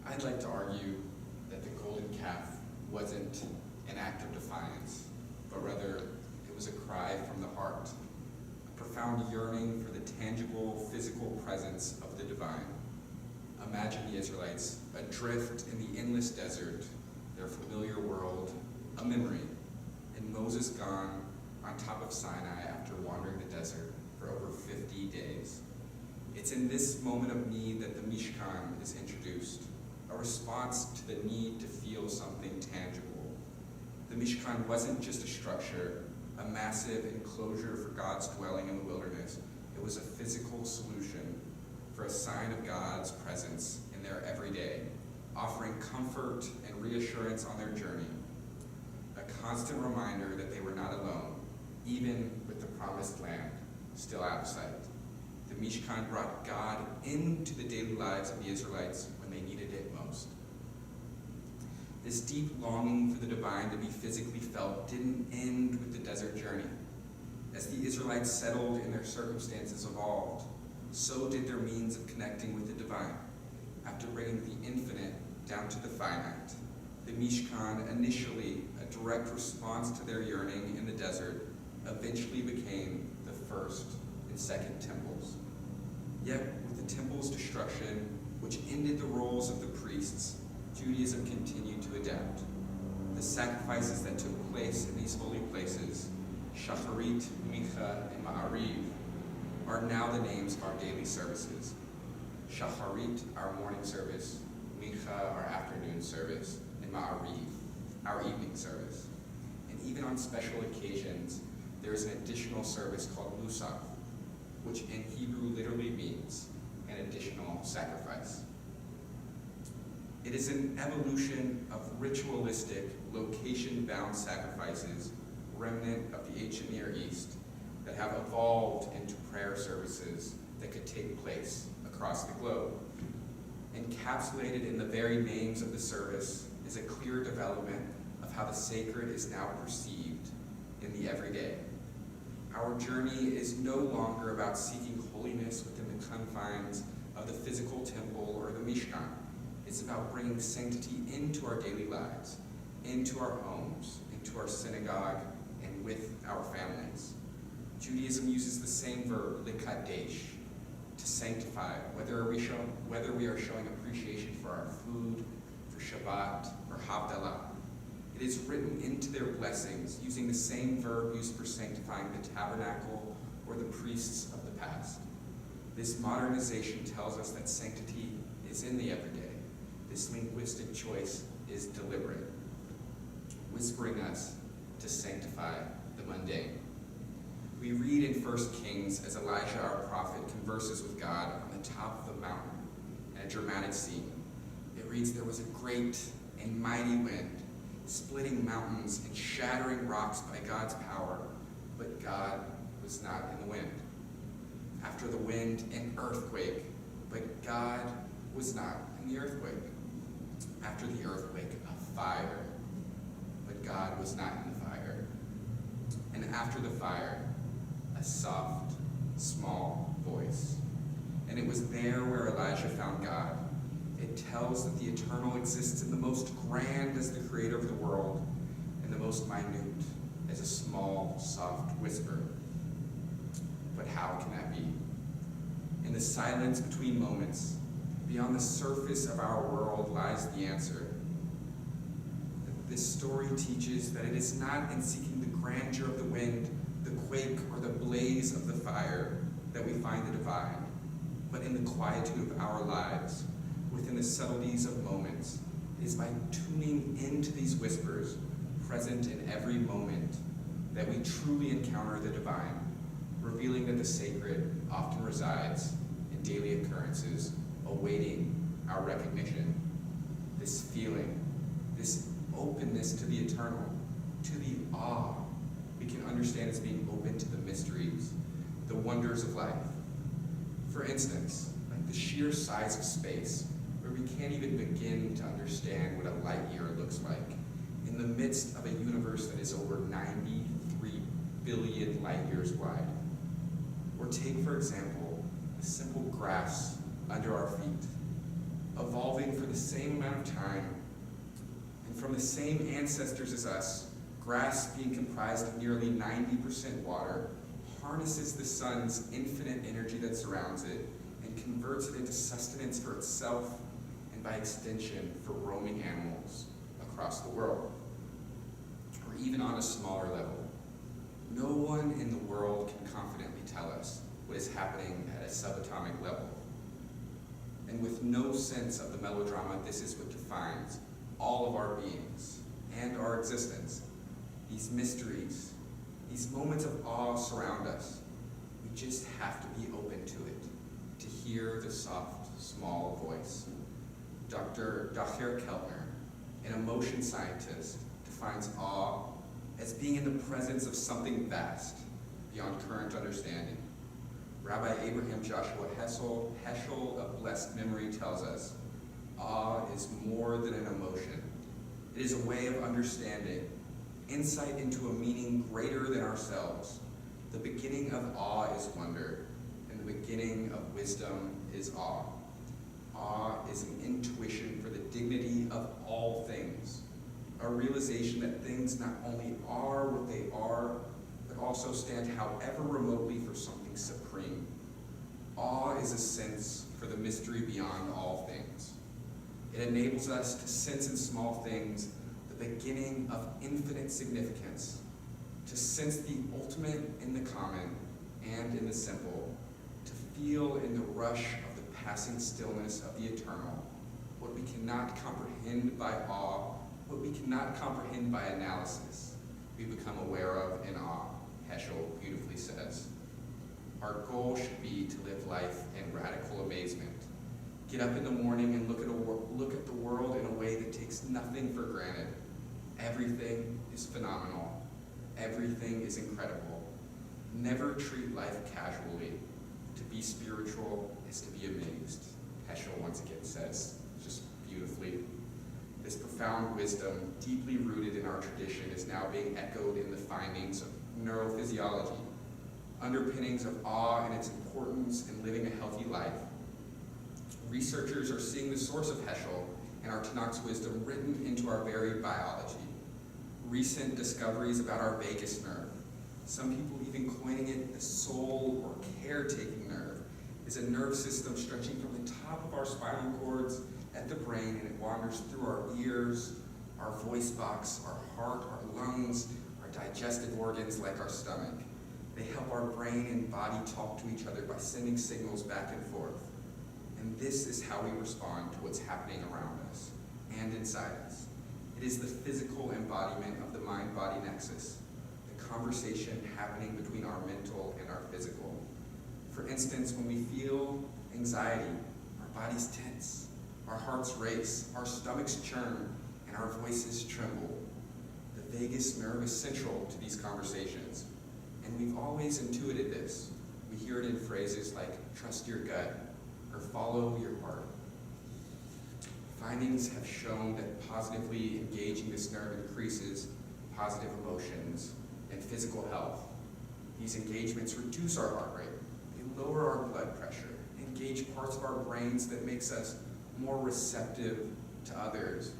I'd like to argue that the golden calf wasn't an act of defiance, but rather it was a cry from the heart, a profound yearning for the tangible, physical presence of the divine. Imagine the Israelites adrift in the endless desert, their familiar world, a memory, and Moses gone on top of Sinai after wandering the desert for over 50 days. It's in this moment of need that the Mishkan is introduced, a response to the need to feel something tangible. The Mishkan wasn't just a structure, a massive enclosure for God's dwelling in the wilderness. It was a physical solution for a sign of God's presence in their everyday, offering comfort and reassurance on their journey, a constant reminder that they were not alone, even with the promised land still out of sight. The Mishkan brought God into the daily lives of the Israelites when they needed it most. This deep longing for the divine to be physically felt didn't end with the desert journey. As the Israelites settled and their circumstances evolved, so did their means of connecting with the divine. After bringing the infinite down to the finite, the Mishkan, initially a direct response to their yearning in the desert, eventually became the first and second temples. Yet, with the temple's destruction, which ended the roles of the priests, Judaism continued to adapt. The sacrifices that took place in these holy places, Shacharit, Mincha, and Ma'ariv, are now the names of our daily services. Shacharit, our morning service, Mincha, our afternoon service, and Ma'ariv, our evening service. And even on special occasions, there is an additional service called Musaf, which in Hebrew literally means an additional sacrifice. It is an evolution of ritualistic, location-bound sacrifices, remnant of the ancient Near East, that have evolved into prayer services that could take place across the globe. Encapsulated in the very names of the service is a clear development of how the sacred is now perceived in the everyday. Our journey is no longer about seeking holiness within the confines of the physical temple or the Mishkan. It's about bringing sanctity into our daily lives, into our homes, into our synagogue, and with our families. Judaism uses the same verb, likadesh, to sanctify, whether we are showing appreciation for our food, for Shabbat, or Havdalah. It is written into their blessings using the same verb used for sanctifying the tabernacle or the priests of the past. This modernization tells us that sanctity is in the everyday. This linguistic choice is deliberate, whispering us to sanctify the mundane. We read in 1 Kings as Elijah, our prophet, converses with God on the top of the mountain in a dramatic scene. It reads, "There was a great and mighty wind, splitting mountains and shattering rocks by God's power, but God was not in the wind. After the wind, an earthquake, but God was not in the earthquake. After the earthquake, a fire, but God was not in the fire. And after the fire, a soft, small voice." And it was there where Elijah found God. It tells that the eternal exists in the most grand as the creator of the world, and the most minute as a small, soft whisper. But how can that be? In the silence between moments, beyond the surface of our world lies the answer. This story teaches that it is not in seeking the grandeur of the wind, the quake, or the blaze of the fire that we find the divine, but in the quietude of our lives, within the subtleties of moments. It is by tuning into these whispers, present in every moment, that we truly encounter the divine, revealing that the sacred often resides in daily occurrences, awaiting our recognition. This feeling, this openness to the eternal, to the awe we can understand as being open to the mysteries, the wonders of life. For instance, like the sheer size of space, where we can't even begin to understand what a light year looks like, in the midst of a universe that is over 93 billion light years wide. Or take, for example, the simple grass under our feet, evolving for the same amount of time, and from the same ancestors as us, grass being comprised of nearly 90% water, harnesses the sun's infinite energy that surrounds it and converts it into sustenance for itself and by extension for roaming animals across the world. Or even on a smaller level, no one in the world can confidently tell us what is happening at a subatomic level. And with no sense of the melodrama, this is what defines all of our beings and our existence. These mysteries, these moments of awe surround us. We just have to be open to it, to hear the soft, small voice. Dr. Scheuer Chapel, an emotion scientist, defines awe as being in the presence of something vast, beyond current understanding. Rabbi Abraham Joshua Heschel of blessed memory tells us, awe is more than an emotion. It is a way of understanding, insight into a meaning greater than ourselves. The beginning of awe is wonder, and the beginning of wisdom is awe. Awe is an intuition for the dignity of all things, a realization that things not only are what they are, but also stand however remotely for something supreme. Awe is a sense for the mystery beyond all things. It enables us to sense in small things the beginning of infinite significance, to sense the ultimate in the common and in the simple, to feel in the rush of the passing stillness of the eternal, what we cannot comprehend by awe, what we cannot comprehend by analysis, we become aware of in awe, Heschel beautifully says. Our goal should be to live life in radical amazement. Get up in the morning and look at the world in a way that takes nothing for granted. Everything is phenomenal. Everything is incredible. Never treat life casually. To be spiritual is to be amazed, Heschel once again says, just beautifully. This profound wisdom, deeply rooted in our tradition, is now being echoed in the findings of neurophysiology, underpinnings of awe and its importance in living a healthy life. Researchers are seeing the source of Heschel and our Tanakh's wisdom written into our very biology. Recent discoveries about our vagus nerve, some people even coining it the soul or caretaking nerve, is a nerve system stretching from the top of our spinal cords at the brain, and it wanders through our ears, our voice box, our heart, our lungs, our digestive organs like our stomach. They help our brain and body talk to each other by sending signals back and forth. And this is how we respond to what's happening around us and inside us. It is the physical embodiment of the mind-body nexus, the conversation happening between our mental and our physical. For instance, when we feel anxiety, our bodies tense, our hearts race, our stomachs churn, and our voices tremble. The vagus nerve is central to these conversations, and we've always intuited this. We hear it in phrases like, trust your gut, or follow your heart. Findings have shown that positively engaging this nerve increases positive emotions and physical health. These engagements reduce our heart rate, they lower our blood pressure, engage parts of our brains that makes us more receptive to others,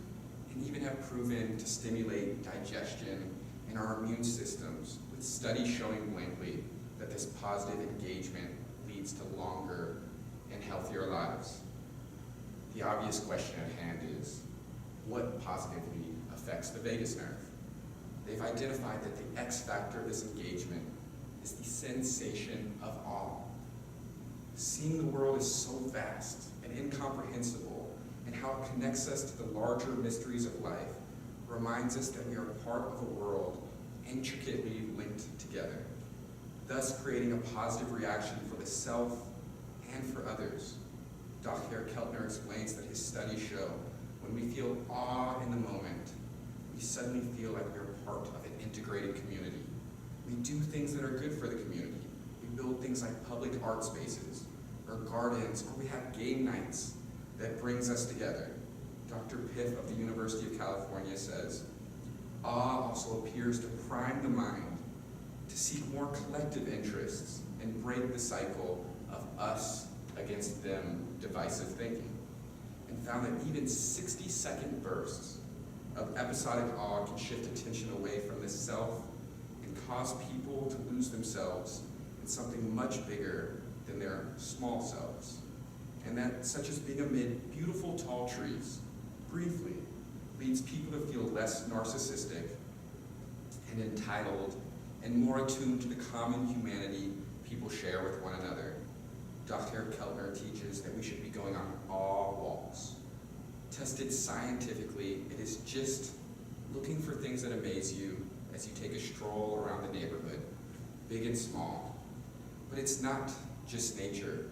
and even have proven to stimulate digestion in our immune systems, with studies showing blankly that this positive engagement leads to longer and healthier lives. The obvious question at hand is, what positively affects the vagus nerve? They've identified that the X factor of this engagement is the sensation of awe. Seeing the world is so vast and incomprehensible, and how it connects us to the larger mysteries of life reminds us that we are part of a world intricately linked together, thus creating a positive reaction for the self and for others. Dr. Keltner explains that his studies show when we feel awe in the moment, we suddenly feel like we are part of an integrated community. We do things that are good for the community. We build things like public art spaces, or gardens, or we have game nights that brings us together. Dr. Piff of the University of California says, awe also appears to prime the mind to seek more collective interests and break the cycle of us against them divisive thinking. and found that even 60-second bursts of episodic awe can shift attention away from the self and cause people to lose themselves in something much bigger than their small selves. And that, such as being amid beautiful tall trees, briefly leads people to feel less narcissistic and entitled and more attuned to the common humanity people share with one another. Dr. Keltner teaches that we should be going on all walks. Tested scientifically, it is just looking for things that amaze you as you take a stroll around the neighborhood, big and small. But it's not just nature.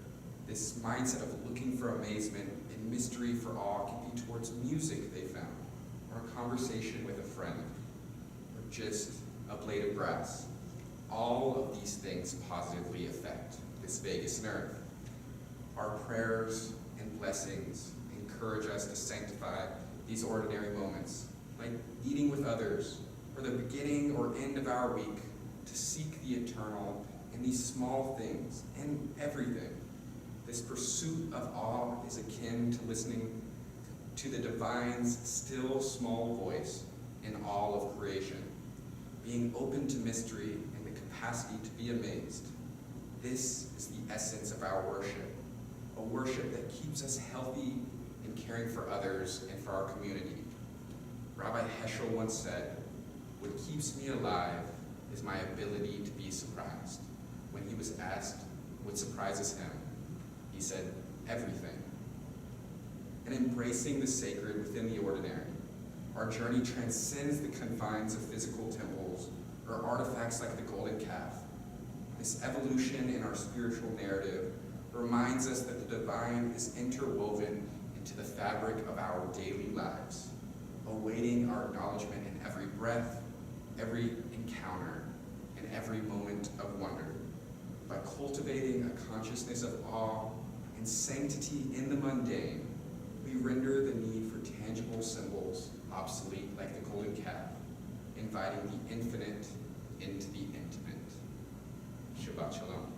This mindset of looking for amazement and mystery for awe can be towards music they found, or a conversation with a friend, or just a blade of grass. All of these things positively affect this vagus nerve. Our prayers and blessings encourage us to sanctify these ordinary moments, like eating with others, or the beginning or end of our week, to seek the eternal in these small things and everything. This pursuit of awe is akin to listening to the divine's still small voice in all of creation, being open to mystery and the capacity to be amazed. This is the essence of our worship, a worship that keeps us healthy in caring for others and for our community. Rabbi Heschel once said, "What keeps me alive is my ability to be surprised." When he was asked what surprises him, he said, "Everything." And embracing the sacred within the ordinary, our journey transcends the confines of physical temples or artifacts like the golden calf. This evolution in our spiritual narrative reminds us that the divine is interwoven into the fabric of our daily lives, awaiting our acknowledgement in every breath, every encounter, and every moment of wonder. By cultivating a consciousness of awe and sanctity in the mundane, we render the need for tangible symbols obsolete like the golden calf, inviting the infinite into the intimate. Shabbat Shalom.